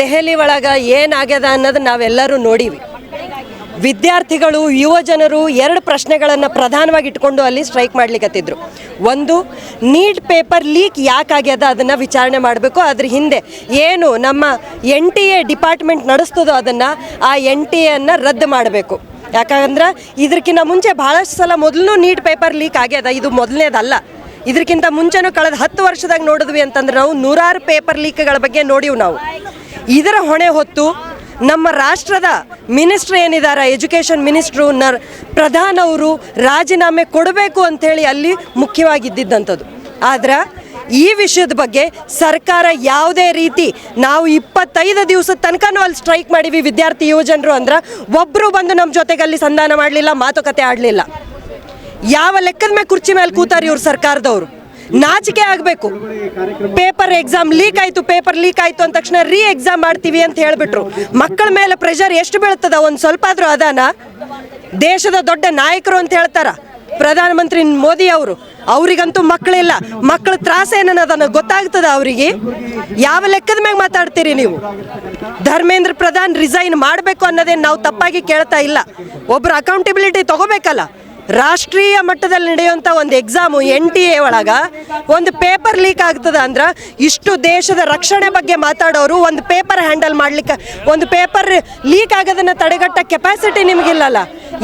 ದೆಹಲಿ ಒಳಗ ಏನಾಗ್ಯದ ಅನ್ನೋದು ನಾವೆಲ್ಲರೂ ನೋಡಿವಿ. ವಿದ್ಯಾರ್ಥಿಗಳು ಯುವಜನರು ಎರಡು ಪ್ರಶ್ನೆಗಳನ್ನು ಪ್ರಧಾನವಾಗಿ ಇಟ್ಕೊಂಡು ಅಲ್ಲಿ ಸ್ಟ್ರೈಕ್ ಮಾಡ್ಲಿಕ್ಕತ್ತಿದ್ರು. ಒಂದು, ನೀಟ್ ಪೇಪರ್ ಲೀಕ್ ಯಾಕಾಗ್ಯದ ಅದನ್ನು ವಿಚಾರಣೆ ಮಾಡಬೇಕು. ಅದ್ರ ಹಿಂದೆ ಏನು ನಮ್ಮ NTA ಡಿಪಾರ್ಟ್ಮೆಂಟ್ ನಡೆಸ್ತದೋ ಅದನ್ನು ಆ NTA ರದ್ದು ಮಾಡಬೇಕು. ಯಾಕಂದ್ರೆ ಇದಕ್ಕಿಂತ ಮುಂಚೆ ಭಾಳಷ್ಟು ಸಲ ಮೊದಲು ನೀಟ್ ಪೇಪರ್ ಲೀಕ್ ಆಗ್ಯದ. ಇದು ಮೊದಲನೇದಲ್ಲ. ಇದಕ್ಕಿಂತ ಮುಂಚೆನೂ ಕಳೆದ 10 ವರ್ಷದಾಗ ನೋಡಿದ್ವಿ ಅಂತಂದ್ರೆ ನಾವು ನೂರಾರು ಪೇಪರ್ ಲೀಕ್ಗಳ ಬಗ್ಗೆ ನೋಡಿವು. ನಾವು ಇದರ ಹೊಣೆ ಹೊತ್ತು ನಮ್ಮ ರಾಷ್ಟ್ರದ ಮಿನಿಸ್ಟ್ರ್ ಏನಿದ್ದಾರೆ, ಎಜುಕೇಷನ್ ಮಿನಿಸ್ಟ್ರು ಪ್ರಧಾನ್ ಅವರು ರಾಜೀನಾಮೆ ಕೊಡಬೇಕು ಅಂಥೇಳಿ ಅಲ್ಲಿ ಮುಖ್ಯವಾಗಿದ್ದಂಥದ್ದು. ಆದ್ರೆ ಈ ವಿಷಯದ ಬಗ್ಗೆ ಸರ್ಕಾರ ಯಾವುದೇ ರೀತಿ, ನಾವು 25 ದಿವಸದ ತನಕನೂ ಅಲ್ಲಿ ಸ್ಟ್ರೈಕ್ ಮಾಡಿವಿ ವಿದ್ಯಾರ್ಥಿ ಯುವಜನರು, ಅಂದ್ರೆ ಒಬ್ಬರು ಬಂದು ನಮ್ಮ ಜೊತೆಗೆ ಅಲ್ಲಿ ಸಂಧಾನ ಮಾಡಲಿಲ್ಲ, ಮಾತುಕತೆ ಆಡಲಿಲ್ಲ. ಯಾವ ಲೆಕ್ಕದ ಮೇಲೆ ಕುರ್ಚಿ ಮೇಲೆ ಕೂತಾರೆ ಇವ್ರು ಸರ್ಕಾರದವರು? ನಾಚಿಕೆ ಆಗಬೇಕು. ಪೇಪರ್ ಎಕ್ಸಾಮ್ ಲೀಕ್ ಆಯಿತು, ಪೇಪರ್ ಲೀಕ್ ಆಯಿತು ಅಂದ ತಕ್ಷಣ ಎಕ್ಸಾಮ್ ಮಾಡ್ತೀವಿ ಅಂತ ಹೇಳಿಬಿಟ್ರು. ಮಕ್ಕಳ ಮೇಲೆ ಪ್ರೆಷರ್ ಎಷ್ಟು ಬೀಳ್ತದ? ಒಂದು ಸ್ವಲ್ಪ ಆದರೂ ಅದಾನ? ದೇಶದ ದೊಡ್ಡ ನಾಯಕರು ಅಂತ ಹೇಳ್ತಾರ ಪ್ರಧಾನಮಂತ್ರಿ ಮೋದಿ ಅವರು, ಅವರಿಗಂತೂ ಮಕ್ಕಳಿಲ್ಲ. ಮಕ್ಕಳ ತ್ರಾಸ ಏನನ್ನೋದನ್ನ ಗೊತ್ತಾಗ್ತದ ಅವರಿಗೆ? ಯಾವ ಲೆಕ್ಕದ ಮ್ಯಾಗ ಮಾತಾಡ್ತೀರಿ ನೀವು? ಧರ್ಮೇಂದ್ರ ಪ್ರಧಾನ್ ರಿಸೈನ್ ಮಾಡಬೇಕು ಅನ್ನೋದೇನು ನಾವು ತಪ್ಪಾಗಿ ಕೇಳ್ತಾ ಇಲ್ಲ. ಒಬ್ಬರು ಅಕೌಂಟಬಿಲಿಟಿ ತಗೋಬೇಕಲ್ಲ. ರಾಷ್ಟ್ರೀಯ ಮಟ್ಟದಲ್ಲಿ ನಡೆಯುವಂಥ ಒಂದು ಎಕ್ಸಾಮು NTA ಒಳಗೆ ಒಂದು ಪೇಪರ್ ಲೀಕ್ ಆಗ್ತದ ಅಂದ್ರೆ ಇಷ್ಟು ದೇಶದ ರಕ್ಷಣೆ ಬಗ್ಗೆ ಮಾತಾಡೋರು ಒಂದು ಪೇಪರ್ ಹ್ಯಾಂಡಲ್ ಮಾಡಲಿಕ್ಕೆ, ಒಂದು ಪೇಪರ್ ಲೀಕ್ ಆಗೋದನ್ನು ತಡೆಗಟ್ಟ ಕೆಪಾಸಿಟಿ ನಿಮಗಿಲ್ಲಲ್ಲ.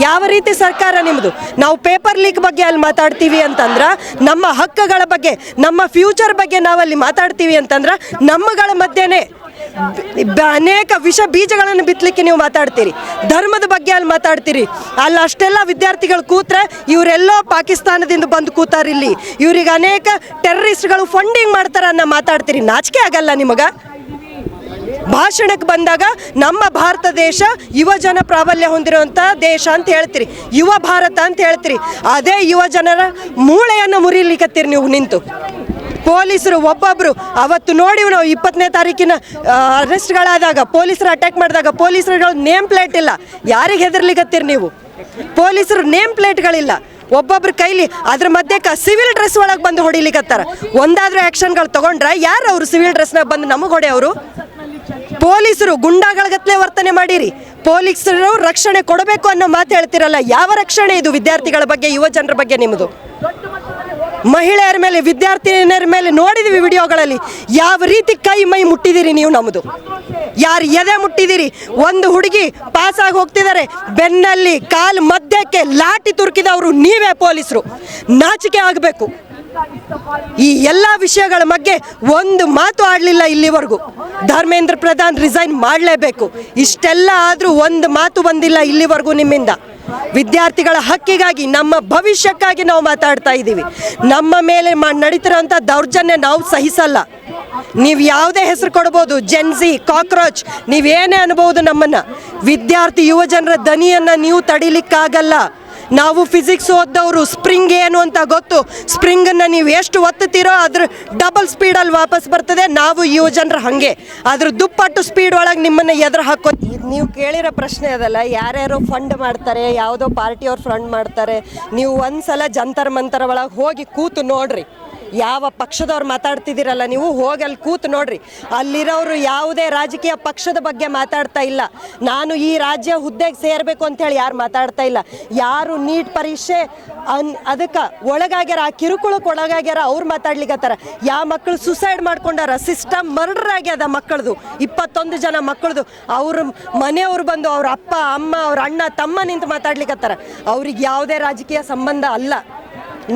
ಯಾವ ರೀತಿ ಸರ್ಕಾರ ನಿಮ್ಮದು? ನಾವು ಪೇಪರ್ ಲೀಕ್ ಬಗ್ಗೆ ಅಲ್ಲಿ ಮಾತಾಡ್ತೀವಿ ಅಂತಂದ್ರೆ, ನಮ್ಮ ಹಕ್ಕುಗಳ ಬಗ್ಗೆ, ನಮ್ಮ ಫ್ಯೂಚರ್ ಬಗ್ಗೆ ನಾವಲ್ಲಿ ಮಾತಾಡ್ತೀವಿ ಅಂತಂದ್ರೆ ನಮ್ಮಗಳ ಮಧ್ಯೆನೇ ಅನೇಕ ವಿಷ ಬೀಜಗಳನ್ನು ಬಿತ್ತಲಿಕ್ಕೆ ನೀವು ಮಾತಾಡ್ತೀರಿ. ಧರ್ಮದ ಬಗ್ಗೆ ಅಲ್ಲಿ ಮಾತಾಡ್ತೀರಿ. ಅಲ್ಲಿ ಅಷ್ಟೆಲ್ಲ ವಿದ್ಯಾರ್ಥಿಗಳು ಕೂತ್ರೆ ಇವರೆಲ್ಲೋ ಪಾಕಿಸ್ತಾನದಿಂದ ಬಂದು ಕೂತಾರಿಲ್ಲಿ, ಇವ್ರಿಗೆ ಅನೇಕ ಟೆರರಿಸ್ಟ್ಗಳು ಫಂಡಿಂಗ್ ಮಾಡ್ತಾರೆ ಅನ್ನೋ ಮಾತಾಡ್ತೀರಿ. ನಾಚಿಕೆ ಆಗಲ್ಲ ನಿಮಗೆ? ಭಾಷಣಕ್ಕೆ ಬಂದಾಗ ನಮ್ಮ ಭಾರತ ದೇಶ ಯುವಜನ ಪ್ರಾಬಲ್ಯ ಹೊಂದಿರುವಂಥ ದೇಶ ಅಂತ ಹೇಳ್ತೀರಿ, ಯುವ ಭಾರತ ಅಂತ ಹೇಳ್ತೀರಿ. ಅದೇ ಯುವ ಜನರ ಮೂಳೆಯನ್ನು ಮುರಿಲಿಕ್ಕತ್ತೀರಿ ನೀವು ನಿಂತು. ಪೊಲೀಸರು ಒಬ್ಬೊಬ್ಬರು ಅವತ್ತು ನೋಡಿವು ನಾವು 20ನೇ ತಾರೀಕಿನ ಅರೆಸ್ಟ್ಗಳಾದಾಗ, ಪೊಲೀಸರು ಅಟ್ಯಾಕ್ ಮಾಡಿದಾಗ ಪೊಲೀಸರುಗಳು ನೇಮ್ ಪ್ಲೇಟ್ ಇಲ್ಲ. ಯಾರಿಗೆ ಹೆದರ್ಲಿಕ್ಕತ್ತೀರಿ ನೀವು? ಪೊಲೀಸರು ನೇಮ್ ಪ್ಲೇಟ್ಗಳಿಲ್ಲ. ಒಬ್ಬೊಬ್ರ ಕೈಲಿ ಅದ್ರ ಮಧ್ಯಕ್ಕೆ ಸಿವಿಲ್ ಡ್ರೆಸ್ ಒಳಗೆ ಬಂದು ಹೊಡಿಲಿಕ್ಕತ್ತಾರ. ಒಂದಾದ್ರೂ ಆ್ಯಕ್ಷನ್ಗಳು ತೊಗೊಂಡ್ರೆ ಯಾರು ಅವರು ಸಿವಿಲ್ ಡ್ರೆಸ್ನಾಗ ಬಂದು ನಮಗೆ ಹೊಡೆಯವರು? ಪೊಲೀಸರು ಗುಂಡಾಗಳಗತ್ಲೆ ವರ್ತನೆ ಮಾಡಿರಿ. ಪೊಲೀಸರು ರಕ್ಷಣೆ ಕೊಡಬೇಕು ಅನ್ನೋ ಮಾತು ಹೇಳ್ತಿರಲ್ಲ. ಯಾವ ರಕ್ಷಣೆ ಇದು ವಿದ್ಯಾರ್ಥಿಗಳ ಬಗ್ಗೆ, ಯುವಜನರ ಬಗ್ಗೆ ನಿಮ್ಮದು? ಮಹಿಳೆಯರ ಮೇಲೆ, ವಿದ್ಯಾರ್ಥಿನಿಯರ ಮೇಲೆ ನೋಡಿದ್ವಿ ವಿಡಿಯೋಗಳಲ್ಲಿ. ಯಾವ ರೀತಿ ಕೈ ಮೈ ಮುಟ್ಟಿದಿರಿ ನೀವು ನಮ್ಮದು? ಯಾರು ಎದೆ ಮುಟ್ಟಿದಿರಿ? ಒಂದು ಹುಡುಗಿ ಪಾಸ್ ಆಗಿ ಹೋಗ್ತಿದ್ದಾರೆ, ಬೆನ್ನಲ್ಲಿ ಕಾಲು ಮಧ್ಯಕ್ಕೆ ಲಾಠಿ ತುರುಕಿದವರು ನೀವೇ ಪೊಲೀಸರು. ನಾಚಿಕೆ ಆಗಬೇಕು. ಈ ಎಲ್ಲ ವಿಷಯಗಳ ಬಗ್ಗೆ ಒಂದು ಮಾತು ಆಡಲಿಲ್ಲ ಇಲ್ಲಿವರೆಗೂ. ಧರ್ಮೇಂದ್ರ ಪ್ರಧಾನ್ ರಿಸೈನ್ ಮಾಡಲೇಬೇಕು. ಇಷ್ಟೆಲ್ಲ ಆದರೂ ಒಂದು ಮಾತು ಬಂದಿಲ್ಲ ಇಲ್ಲಿವರೆಗೂ ನಿಮ್ಮಿಂದ. ವಿದ್ಯಾರ್ಥಿಗಳ ಹಕ್ಕಿಗಾಗಿ, ನಮ್ಮ ಭವಿಷ್ಯಕ್ಕಾಗಿ ನಾವು ಮಾತಾಡ್ತಾ ಇದ್ದೀವಿ. ನಮ್ಮ ಮೇಲೆ ನಡೀತಿರೋಂಥ ದೌರ್ಜನ್ಯ ನಾವು ಸಹಿಸಲ್ಲ. ನೀವು ಯಾವುದೇ ಹೆಸರು ಕೊಡ್ಬೋದು, ಜೆನ್ಸಿ, ಕಾಕ್ರೋಚ್, ನೀವೇನೇ ಅನ್ಬೋದು ನಮ್ಮನ್ನು. ವಿದ್ಯಾರ್ಥಿ ಯುವಜನರ ದನಿಯನ್ನು ನೀವು ತಡಿಲಿಕ್ಕಾಗಲ್ಲ. ನಾವು ಫಿಸಿಕ್ಸ್ ಓದ್ದವರು, ಸ್ಪ್ರಿಂಗ್ ಏನು ಅಂತ ಗೊತ್ತು. ಸ್ಪ್ರಿಂಗನ್ನು ನೀವು ಎಷ್ಟು ಒತ್ತುತ್ತೀರೋ ಅದ್ರ ಡಬಲ್ ಸ್ಪೀಡಲ್ಲಿ ವಾಪಸ್ ಬರ್ತದೆ. ನಾವು ಯುವಜನರು ಹಾಗೆ ಅದ್ರ ದುಪ್ಪಟ್ಟು ಸ್ಪೀಡ್ ಒಳಗೆ ನಿಮ್ಮನ್ನು ಎದುರು ಹಾಕೋ. ನೀವು ಕೇಳಿರೋ ಪ್ರಶ್ನೆ ಅದಲ್ಲ, ಯಾರ್ಯಾರೋ ಫಂಡ್ ಮಾಡ್ತಾರೆ, ಯಾವುದೋ ಪಾರ್ಟಿಯವ್ರು ಫಂಡ್ ಮಾಡ್ತಾರೆ. ನೀವು ಒಂದ್ಸಲ ಜಂತರ್ ಮಂತರ ಒಳಗೆ ಹೋಗಿ ಕೂತು ನೋಡ್ರಿ. ಯಾವ ಪಕ್ಷದವ್ರು ಮಾತಾಡ್ತಿದ್ದೀರಲ್ಲ, ನೀವು ಹೋಗಿ ಅಲ್ಲಿ ಕೂತು ನೋಡ್ರಿ. ಅಲ್ಲಿರೋರು ಯಾವುದೇ ರಾಜಕೀಯ ಪಕ್ಷದ ಬಗ್ಗೆ ಮಾತಾಡ್ತಾ ಇಲ್ಲ. ನಾನು ಈ ರಾಜ್ಯ ಹುದ್ದೆಗೆ ಸೇರಬೇಕು ಅಂತೇಳಿ ಯಾರು ಮಾತಾಡ್ತಾ ಇಲ್ಲ. ಯಾರು ನೀಟ್ ಪರೀಕ್ಷೆ ಅದಕ್ಕೆ ಒಳಗಾಗ್ಯಾರ, ಆ ಕಿರುಕುಳಕ್ಕೆ ಒಳಗಾಗ್ಯಾರ, ಅವ್ರು ಮಾತಾಡ್ಲಿಕ್ಕತ್ತಾರ. ಯಾವ ಮಕ್ಕಳು ಸುಸೈಡ್ ಮಾಡ್ಕೊಂಡಾರ, ಸಿಸ್ಟಮ್ ಮರ್ಡರ್ ಆಗ್ಯದ ಮಕ್ಕಳದು, 21 ಜನ ಮಕ್ಕಳದು. ಅವ್ರ ಮನೆಯವ್ರು ಬಂದು ಅವ್ರ ಅಪ್ಪ ಅಮ್ಮ, ಅವ್ರ ಅಣ್ಣ ತಮ್ಮ ನಿಂತು ಮಾತಾಡ್ಲಿಕ್ಕತ್ತಾರ. ಅವ್ರಿಗೆ ಯಾವುದೇ ರಾಜಕೀಯ ಸಂಬಂಧ ಅಲ್ಲ.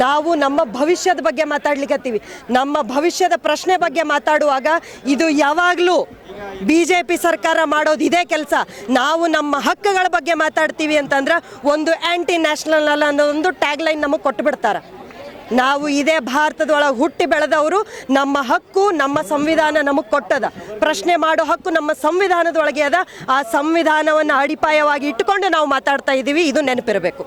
ನಾವು ನಮ್ಮ ಭವಿಷ್ಯದ ಬಗ್ಗೆ ಮಾತಾಡ್ಲಿಕ್ಕತ್ತೀವಿ. ನಮ್ಮ ಭವಿಷ್ಯದ ಪ್ರಶ್ನೆ ಬಗ್ಗೆ ಮಾತಾಡುವಾಗ ಇದು ಯಾವಾಗಲೂ BJP ಸರ್ಕಾರ ಮಾಡೋದು ಇದೇ ಕೆಲಸ. ನಾವು ನಮ್ಮ ಹಕ್ಕುಗಳ ಬಗ್ಗೆ ಮಾತಾಡ್ತೀವಿ ಅಂತಂದ್ರೆ ಒಂದು ಆ್ಯಂಟಿ ನ್ಯಾಷನಲ್ ಅಲ್ಲ ಅನ್ನೋ ಒಂದು ಟ್ಯಾಗ್ಲೈನ್ ನಮಗೆ ಕೊಟ್ಟು ಬಿಡ್ತಾರೆ. ನಾವು ಇದೇ ಭಾರತದೊಳಗೆ ಹುಟ್ಟಿ ಬೆಳೆದವರು. ನಮ್ಮ ಹಕ್ಕು ನಮ್ಮ ಸಂವಿಧಾನ ನಮಗೆ ಕೊಟ್ಟದ. ಪ್ರಶ್ನೆ ಮಾಡೋ ಹಕ್ಕು ನಮ್ಮ ಸಂವಿಧಾನದೊಳಗೆ ಅದ. ಆ ಸಂವಿಧಾನವನ್ನು ಅಡಿಪಾಯವಾಗಿ ಇಟ್ಟುಕೊಂಡು ನಾವು ಮಾತಾಡ್ತಾ ಇದ್ದೀವಿ. ಇದು ನೆನಪಿರಬೇಕು.